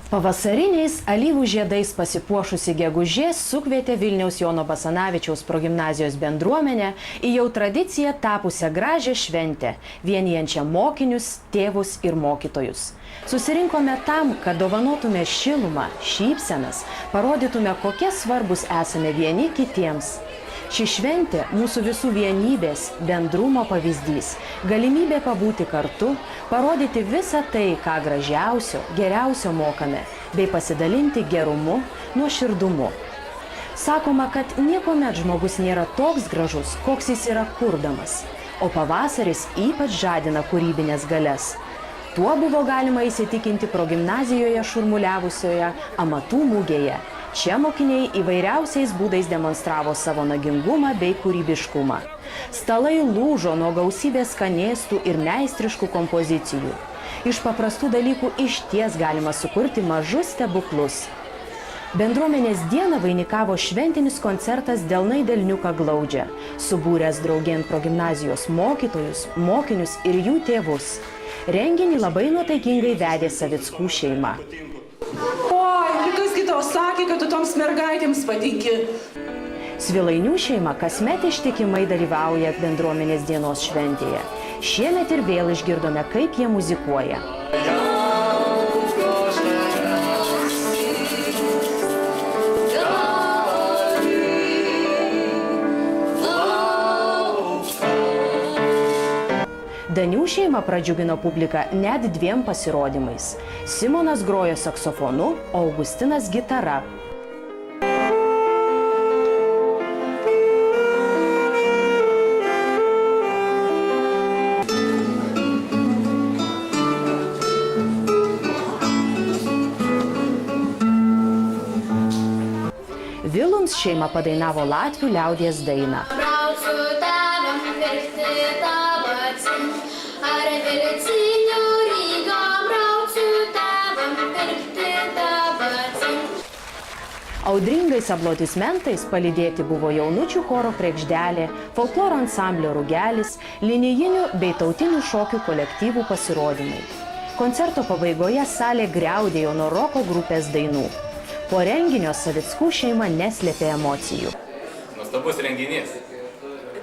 Pavasariniais alyvų žiedais pasipuošusi gegužė sukvietė Vilniaus Jono Basanavičiaus progimnazijos bendruomenę į jau tradiciją tapusią gražią šventę, vienijančią mokinius, tėvus ir mokytojus. Susirinkome tam, kad dovanotume šilumą, šypsenas, parodytume, kokie svarbus esame vieni kitiems. Ši šventė mūsų visų vienybės, bendrumo pavyzdys, galimybė pabūti kartu, parodyti visą tai, ką gražiausio, geriausio mokame, bei pasidalinti gerumu, nuoširdumu. Sakoma, kad niekuomet žmogus nėra toks gražus, koks jis yra kurdamas, o pavasaris ypač žadina kūrybinės galias. Tuo buvo galima įsitikinti progimnazijoje šurmuliavusioje amatų mugėje. Čia mokiniai įvairiausiais būdais demonstravo savo nagingumą bei kūrybiškumą. Stalai lūžo nuo gausybės skanėstų ir meistriškų kompozicijų. Iš paprastų dalykų išties galima sukurti mažus stebuklus. Bendruomenės dieną vainikavo šventinis koncertas Delnai Delniuką glaudžia, subūręs draugėn progimnazijos mokytojus, mokinius ir jų tėvus. Renginį labai nuotaikingai vedė Savickų šeima. Tau sakė, kad tu toms mergaitėms patinki. Svilainių šeima kasmet ištikimai dalyvauja bendruomenės dienos šventėje. Šiemet ir vėl išgirdome, kaip jie muzikuoja. Danių šeima pradžiugino publiką net 2 pasirodymais. Simonas grojo saksofonu, o Augustinas gitara. Viluns šeima padainavo latvių liaudies dainą. Audringais aplodismentais palydėti buvo jaunučių choro Kregždelė, folkloro ansamblio Rugelis, linijinių bei tautinių šokių kolektyvų pasirodymai. Koncerto pabaigoje salė griaudėjo nuo roko grupės dainų. Po renginio Savickų šeima neslėpė emocijų. Nuostabus renginys.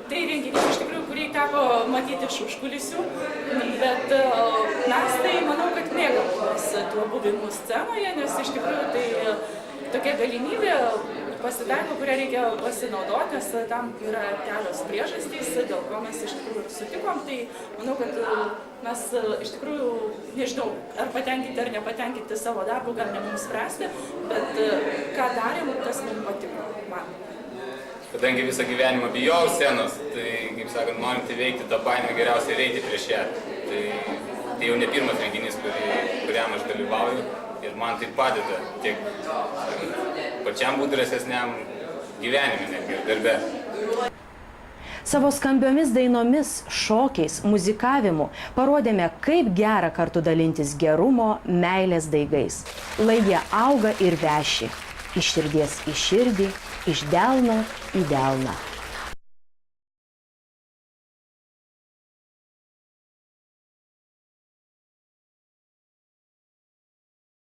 Tai renginys iš tikrųjų, kurį teko matyti iš užkulisių, bet mes tai manau, kad mėgavomės tuo buvimu scenoje, nes iš tikrųjų tai tokia galimybė pasitaiko, kurią reikia pasinaudoti, nes tam yra kelios priežastys, dėl ko mes iš tikrųjų sutikom. Tai manau, kad mes iš tikrųjų, nežinau, ar patenkinti ar nepatenkinti savo darbų, gal ne mums spręsti, bet ką darėm, tas mums patiko man. Kadangi visą gyvenimą bijau scenos, tai, kaip sakant, norint įveikti tą baimę, geriausiai eiti prieš ją. Tai jau ne pirmas renginys, kuriam aš dalyvauju. Ir man tai padeda tiek pačiam būti drąsesniam gyvenime, netgi ir darbe. Savo skambiomis dainomis, šokiais, muzikavimu parodėme, kaip gera kartu dalintis gerumo, meilės daigais. Lai jie auga ir veši, iš širdies į širdį, iš delno į delną.